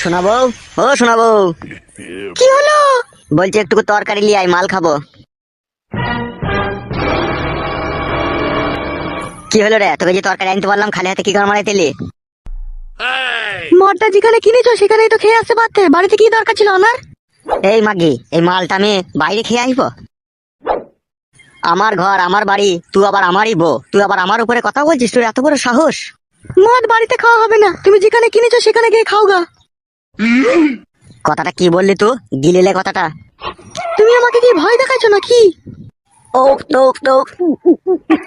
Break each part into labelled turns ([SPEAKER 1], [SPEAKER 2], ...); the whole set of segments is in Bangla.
[SPEAKER 1] শোনাবো, ও শোনাবো।
[SPEAKER 2] কি হলো?
[SPEAKER 1] বলছি একটু তরকারি লিয়ে আয়, মাল খাবো। কি হলো রে, তোকে যে তরকারি আনতে বললাম খালি হাতে কি করে মারাই তেলি?
[SPEAKER 2] মদটা যেখানে কিনেছো সেখানেই তো খেয়ে আসতে পারতে, বাড়িতে কি দরকার ছিল আমার?
[SPEAKER 1] এই মাগি, এই মালটা আমি বাইরে খেয়ে আসবো? আমার ঘর, আমার বাড়ি, তুই আবার আমারই বউ, তুই আবার আমার উপরে কথা বলছিস? তোর এত বড় সাহস?
[SPEAKER 2] মদ বাড়িতে খাওয়া হবে না, তুমি যেখানে কিনেছো সেখানে গিয়ে খাও গা।
[SPEAKER 1] কথাটা কি বললি তুই? গিলিলে কথাটা।
[SPEAKER 2] তুমি আমাকে কি ভয় দেখাচ্ছ নাকি?
[SPEAKER 1] টোক টোক টোক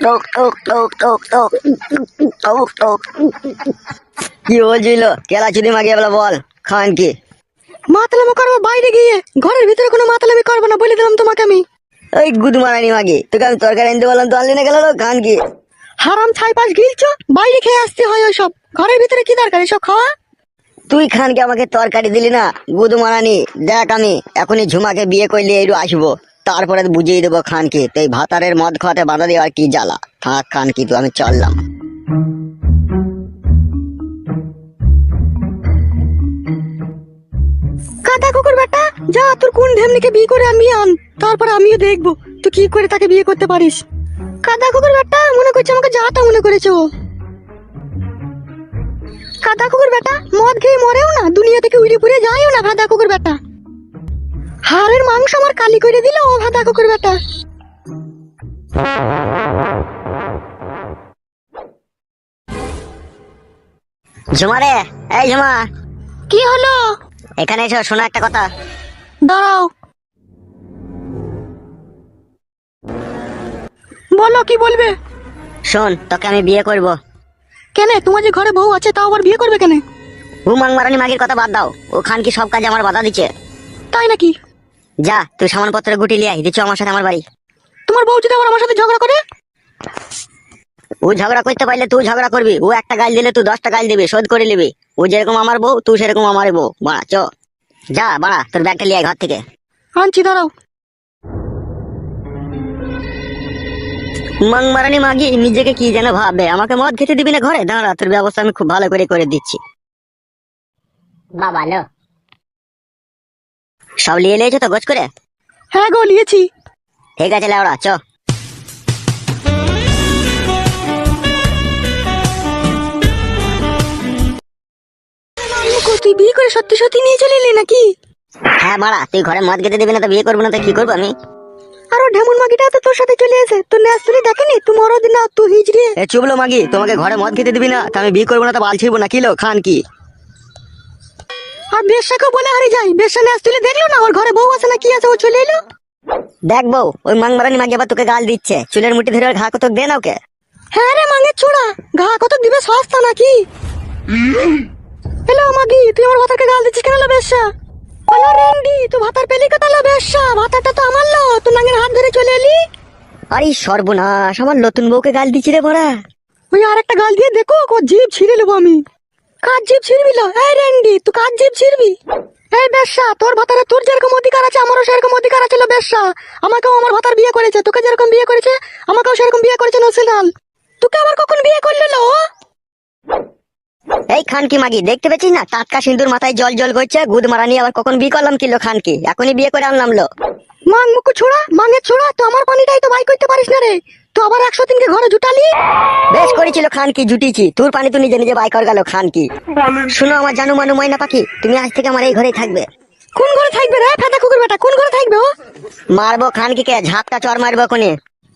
[SPEAKER 1] টোক টোক টোক টোক টোক টোক টোক। কি বলছিল? কেলা চুদি মাগিয়ে বলে বল খান কি?
[SPEAKER 2] মাতালামি করবো বাইরে গিয়ে, ঘরের ভিতরে কোনো মাতালামি করবো না বলে দিলাম তোমাকে আমি।
[SPEAKER 1] ওই গুদ মারানি মাগি, তোকে আমি তরকারি আনতে বললাম তো আনলি না, গেল খান কি?
[SPEAKER 2] হারাম ছাই পাশ গিলছো, বাইরে খেয়ে আসতে হয় ওইসব, ঘরের ভিতরে কি দরকার এসব খাওয়া?
[SPEAKER 1] তুই খানকে আমাকে তরকারি দিলি না, গুদ মারানি। দেখ আমি এখনই ঝুমাকে বিয়ে করলে একটু আসবো, তারপরে বুঝিয়ে দেবো খানকে। তো এই ভাতারের মদ খাওয়াতে বাধা দেওয়ার কি জ্বালা। থাক খান কি, তুই আমি চললাম।
[SPEAKER 2] কাদা কুকুর বেটা, যা তোর কোন ঢেমনিকে বিয়ে করে আনবি আন, তারপরে আমিও দেখবো তুই কি করে তাকে বিয়ে করতে পারিস। কাদা কুকুর বেটা মনে করছে আমাকে যাটা মনে করেছো। কাদা কুকুর বেটা মদ খেয়ে মরেও না, দুনিয়া থেকে উড়ে পুড়ে যায়ও না ভাদা কুকুর বেটা। হাড়ের মাংস আমার কালি করে দিল ও ভাদা কুকুর বেটা।
[SPEAKER 1] ঝুমা রে, এই ঝুমা,
[SPEAKER 2] কি হলো?
[SPEAKER 1] এখানে এসো, শোনো একটা কথা।
[SPEAKER 2] দাঁড়াও, বলো কি বলবে?
[SPEAKER 1] শোন, তোকে আমি বিয়ে করব।
[SPEAKER 2] কেন, তোমার যে ঘরে বউ আছে তাও আবার বিয়ে করবে কেন?
[SPEAKER 1] হুমাং মারানি মাগির কথা বাদ দাও, ও খান কি সব কাজে আমার বাধা দিচ্ছে।
[SPEAKER 2] তাই নাকি?
[SPEAKER 1] যা তুই সামানপত্র গুটি লিয়ে আয়, দিচ্ছ আমার সাথে আমার বাড়ি।
[SPEAKER 2] তোমার বউ যদি আবার আমার সাথে ঝগড়া করে?
[SPEAKER 1] ও ঝগড়া করতে পারলে তুই ঝগড়া করবি, ও একটা গাল দিলে তুই 10টা গাল দিবি, শোধ করে নিবি। ও যেরকম আমার বউ, তুই সেরকম আমার বউ। বাড়া চ, যা বাড়া, তোর ব্যাগটা লিয়ে আয় ঘর থেকে।
[SPEAKER 2] আনছি, দাঁড়াও।
[SPEAKER 1] মাং মারানি মাগি নিজেকে কি যেন ভাববে, আমাকে মদ খেতে দিবি না ঘরে? দাঁড়া, তোর ব্যবস্থা আমি খুব ভালো করে করে দিচ্ছি। বাবা লো, সব লিয়ে লিয়েছো তো গোছ করে?
[SPEAKER 2] হ্যাঁ গো, নিয়েছি।
[SPEAKER 1] ঠিক আছে লেওড়া, চ।
[SPEAKER 2] তুই বিয়ে করে সত্যি সত্যি নিয়ে চলে এলি নাকি?
[SPEAKER 1] হ্যাঁ বাড়া, তুই ঘরে মদ খেতে দিবি না তো বিয়ে করবো না তো কি করবো আমি?
[SPEAKER 2] আরো ঢেমন মাগিটা তো তোর সাথে চলে এসে তোর ন্যাস তুলি দেখেনি, তুই মরো দিন না তুই হিজড়ে।
[SPEAKER 1] এ চুবলো মাগি, তোমাকে ঘরে মদ খেতে দিবি না তো আমি বিয়ে করবো না তো বাল ছিড়বো না, কিলো খান কি?
[SPEAKER 2] আর বেশ্যাকে বলে হারিয়ে যাই, বেশ্যা ন্যাস তুলি দেখলো না ওর ঘরে বউ আছে না কি আছে, ও চলে এলো।
[SPEAKER 1] দেখ বউ, ওই মাং মারানি মাগি আবার তোকে গাল দিচ্ছে, চুলের মুঠি ধরে ওর ঘা কত দে না ওকে।
[SPEAKER 2] হ্যাঁ রে মাঙের ছোড়া, ঘা কত দিবে সস্তা নাকি? হ্যালো মাগি, তুই আমার ভাতারকে গাল দিচ্ছিস কেন? লো বেশ্যা, হ্যালো রেন্ডি, তুই ভাতার পেলি কথা? লো বেশ্যা, ভাতারটা তো আমার লো, তুই নাঙের হাত ধরে চলে এলি।
[SPEAKER 1] আরে সর্বনাশ, আমার নতুন বউকে গাল দিচ্ছি রে বড়া।
[SPEAKER 2] ওই আর একটা গাল দিয়ে দেখো, ও জিভ ছিঁড়ে নেবো আমি। কার জিভ ছিঁড়বি? লো এই রেন্ডি, তুই কার জিভ ছিঁড়বি? এই বেশ্যা, তোর ভাতারে তোর যেরকম অধিকার আছে আমারও সেরকম অধিকার আছে। লো বেশ্যা, আমাকেও আমার ভাতার বিয়ে করেছে, তোকে যেরকম বিয়ে করেছে আমাকেও সেরকম বিয়ে করেছে নসিলাল। তোকে আবার কখন বিয়ে করলো লো?
[SPEAKER 1] এই খান কি মাগি, দেখতে পেয়েছিস না টাটকা সিন্দুর মাথায় জল জল করছে? গুদ মারানি আবার কখন বিয়ে করলাম কিলো খান কি, এখনই বিয়ে করে আনলাম লো।
[SPEAKER 2] মাং মুকু ছোড়া, মাঙের ছোড়া, তো আমার পানিটাই তো বাই করতে পারিস না রে, তো আবার 103 কে ঘরে জুটালি।
[SPEAKER 1] বেশ করেছিল খান কি, জুটিছি। তোর পানি তো নিজে নিজে বাই কর গেল খান কি। শুনো আমার জানু মানু ময়না পাখি, তুমি আজ থেকে আমার এই ঘরেই থাকবে।
[SPEAKER 2] কোন ঘরে থাকবে রে ফেদা কুকুর বেটা, কোন ঘরে থাকবে ও?
[SPEAKER 1] মারবো খান কি কে, ঝাপটা চর মারবো কোনে।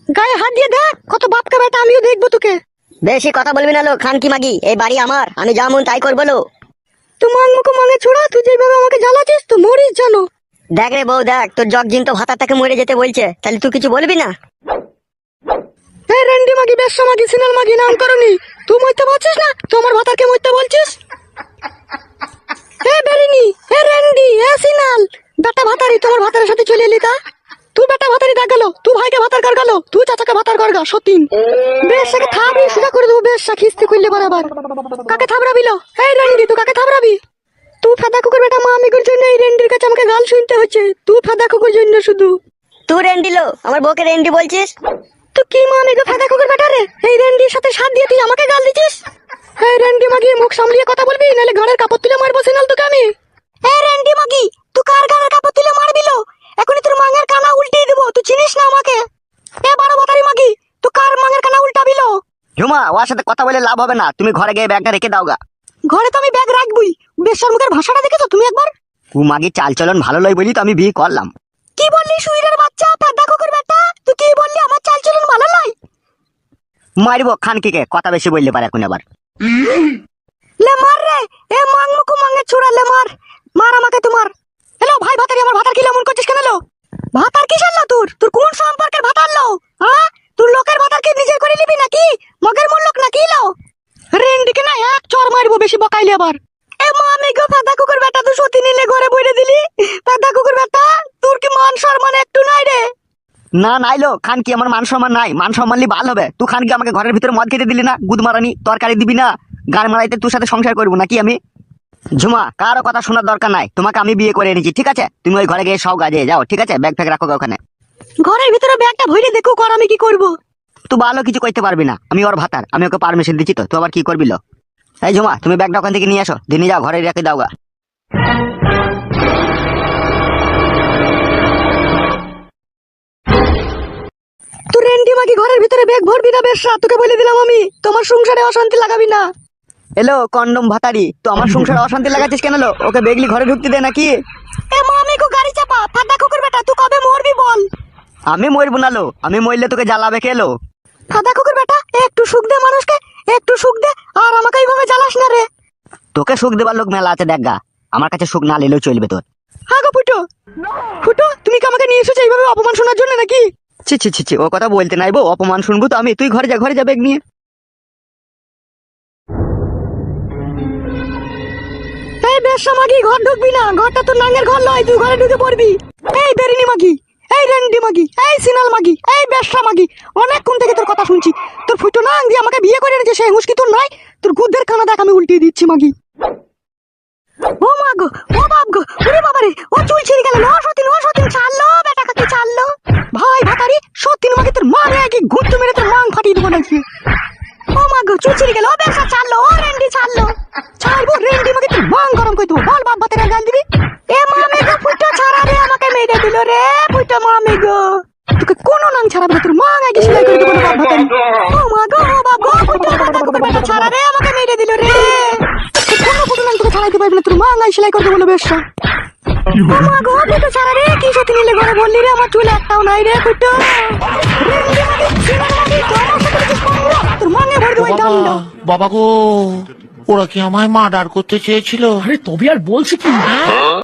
[SPEAKER 2] গায়ে হাত দিয়ে দেখ কত বাপকা বেটা, আমিও দেখবো তোকে।
[SPEAKER 1] বেশি কথা বলবি না লো খান কি মাগি, এই বাড়ি আমার, আমি যা মন তাই করবো লো।
[SPEAKER 2] তুই মাং মুকু মাঙের ছোড়া, তুই যেভাবে আমাকে জ্বালাচ্ছিস তো মরিস জানো।
[SPEAKER 1] দেখ রে বউ দেখ, তোর জগজিন তো ভাতাটাকে মরে যেতে বলছে, তাহলে তুই কিছু বলবি না?
[SPEAKER 2] হে রেন্ডি মাগি, বেশ্যা মাগি, সিনাল মাগি, নাম করনি। তুই মরতে পারছিস না, তুই আমার ভাতারকে মরতে বলছিস? হে বেরিনি, হে রেন্ডি, হে সিনাল, বেটা ভাতারি তোমার ভাতারের সাথে চলে এলি তা? তুই বেটা ভাতারি ডাক গেল, তুই ভাইকে ভাতার কর গেল, তুই চাচাকে ভাতার কর গা সতীন। বেশাকে থাবড়ি সোজা করে দেবো, বেশ্যা খিস্তি করলে বরাবর। কাকে থাবড়াবি লো? হে রেন্ডি, তুই কাকে থাবড়াবি? তুই ফেদা কুকুর বেটা, মা আমিগুর জন্য এই রেন্ডির কাছে আমাকে গাল শুনতে হচ্ছে। তুই ফেদা কুকুর জন্য শুধু।
[SPEAKER 1] তুই রেন্ডি লো, আমার বউকে রেন্ডি বলছিস?
[SPEAKER 2] তুই কি মা আমিগো ফেদা কুকুর বেটা রে, এই রেন্ডির সাথে সাথ দিয়ে তুই আমাকে গাল দিছিস? এই রেন্ডি মাগি, মুখ সামলিয়ে কথা বলবি, নাহলে ঘরের কাপড় তুলে মারবো সিনাল তোকে আমি। এ রেন্ডি মাগি, তুই কার গানের কাপড় তুলে মারবি লো? এখনই তোর মাঙের কানা উল্টিয়ে দেবো, তুই চিনিস না আমাকে? এ বড় বাতারি মাগি, তুই কার মাঙের কানা উল্টাবি লো?
[SPEAKER 1] ঝুমা, ওর সাথে কথা বলে লাভ হবে না, তুমি ঘরে গিয়ে ব্যাগটা রেখে দাও গা।
[SPEAKER 2] ঘরে তো আমি ব্যাগ রাখবই, বেশ্যার মুখের ভাষাটা দেখেছো তুমি একবার?
[SPEAKER 1] ও মাগি চাল চলন ভালো লয় বলি তো আমি বিয়ে করলাম।
[SPEAKER 2] কি বললি শুইরের বাচ্চা, পেদা কুকুর বেটা? তুই কি বললি আমার চাল চলন ভালো নয়?
[SPEAKER 1] মারবো খানকিকে, কথা বেশি বললে পারে এখন আবার।
[SPEAKER 2] লে মার রে, এ মাং মুকু মাঙে ছুড়া, লে মার, মার আমাকে তোমার। হ্যালো ভাই ভাতারি, আমার ভাতার কি এমন করছিস কেন লো? ভাতার কিসের লো তোর? তোর কোন সম্পর্কের ভাতার লো? হ্যাঁ, তুই লোকের ভাতারকে নিজের করে নিবি নাকি? মগের মূল লোক নাকি লো? রেন্ডিকে না এক চড় মারবো বেশি বকাইলে আবার। এ মামি গো, পেদা কুকুর বেটা, তুই সত্যি নিলে ঘরে বইরে দিলি? পেদা কুকুর বেটা, তোর কি মান সম্মান একটু নাই রে?
[SPEAKER 1] না নাইলো খানকি, আমার মান সম্মান নাই, মান সম্মানলি ভালো হবে। তুই খানকি আমাকে ঘরের ভিতরে মদ খেতে দিলি না, গুদ মারানি, তরকারি দিবি না, গান মারাইতে তোর সাথে সংসার করবো নাকি আমি? ঝুমা, কারো কথা শোনার দরকার নাই, তোমাকে আমি বিয়ে করে এনেছি, ঠিক আছে? তুমি ওই ঘরে গিয়ে সব কাজে যাও, ঠিক আছে? ব্যাগ ফ্যাগ রাখো গা ওখানে।
[SPEAKER 2] ঘরের ভিতরে ব্যাগটা ভরে দেখো কর, আমি কি করব?
[SPEAKER 1] তুই ভালো কিছু করতে পারবি না, আমি ওর ভাতার, আমি ওকে পারমিশন দিচ্ছি তো, তুই আবার কি করবি লো? এই ঝুমা, তুমি ব্যাগটা ওখান থেকে নিয়ে আসো, দিয়ে নিয়ে যাও, ঘরে রেখে দাও গা।
[SPEAKER 2] তুই রেন্ডি মাগি ঘরের ভিতরে ব্যাগ ভরবি না বেশা, তোকে বলে দিলাম আমি, তোমার সংসারে অশান্তি লাগাবি না।
[SPEAKER 1] এলো কন্ডম ভাতারি, তো আমার সংসারে অশান্তি লাগাচ্ছিস কেন লো? ওকে বেগলি ঘরে ঢুকতে দে নাকি?
[SPEAKER 2] এ মামি গো, গাড়ি চাপা, ফাদা কুকুর বেটা, তুই কবে মরবি বল?
[SPEAKER 1] আমি মরবো না লো, আমি মরলে তোকে জ্বালাবে কে লো?
[SPEAKER 2] ফাদা কুকুর বেটা, একটু সুখ দে মানুষকে, একটু সুখ দে, আর আমাকে এইভাবে জ্বালাস না রে।
[SPEAKER 1] তোকে সুখ দেবার লোক মেলা আছে দেখ গা, আমার কাছে সুখ না নিলেও চলবে তোর।
[SPEAKER 2] হ্যাঁ গো ফুটো, ফুটো, তুমি কি আমাকে নিয়ে এসেছো এইভাবে অপমান শোনার জন্য নাকি?
[SPEAKER 1] ছি ছি ছি ছি, ও কথা বলতে নাই বো, অপমান শুনবো তো আমি? তুই ঘরে যা, ঘরে যা ব্যাগ নিয়ে।
[SPEAKER 2] এই বেশা মাগি, ঘর ঢুকবি না, ঘরটা তোর নাঙ্গের ঘর নয়, তুই ঘরে ঢুকে পড়বি। এই বেরিনি মাগি, এই রেন্ডি মাগি, এই সিনাল মাগি, এই বেশা মাগি, অনেকক্ষণ থেকে তোর কথা শুনছি। তোর ফুটো নাং দিয়ে আমাকে বিয়ে করে এনেছে, সেই হুঁশকি তোর নাই? তোর গুদের খানা দেখ আমি উল্টিয়ে দিচ্ছি মাগি। ও মা গো, ও বাপ গো, ওরে বাবা রে, ও চুল ছিঁড়ে গেল, ও সতীন, ও সতীন, ছাড়লো বেটা কাকি, ছাড়লো। ভাই ভাতারি, সতীন মাগি তোর মা রে, কি ঘুরতে মেরে তোর মাং ফাটিয়ে দেবো নাকি? ও মা গো, চুল ছিঁড়ে গেল, ও বেশা ছাড়লো, ও রেন্ডি ছাড়লো, ছাড়বো রেন্ডি মাগি তোর মাং গরম করে দেবো, বল বাপ ভাতারে গাল দিবি? এ মামি গো, ফুটো ছাড়া রে, আমাকে মেরে দিল রে, ফুটো মামি গো, তোকে কোনো নাম ছাড়াবে না, তোর মাং আগে সেলাই করে দেবো বাপ ভাতারি। ও মা গো, ও বাপ গো, ফুটো ফাটা কুকুর বেটা ছাড়া রে, আমাকে মেরে দিল রে, কোনো ফুটো নাম তোকে ছাড়াইতে পারবে না, তোর মাং আগে সেলাই করে দেবো বেশা। ও মা গো, ফুটো ছাড়া রে, কি সত্যি নিলে ঘরে বললি রে, আমার চুল একটাও নাই রে ফুটো। রেন্ডি মাগি, সিনাল মাগি, তোর আমার সাথে কিছু করবো, তোর মাঙে ভরে দেবো এই ডান্ডা।
[SPEAKER 3] বাবা গো, ওরা কি আমায় মার্ডার করতে চেয়েছিল?
[SPEAKER 4] আরে তবে আর বলছি কি?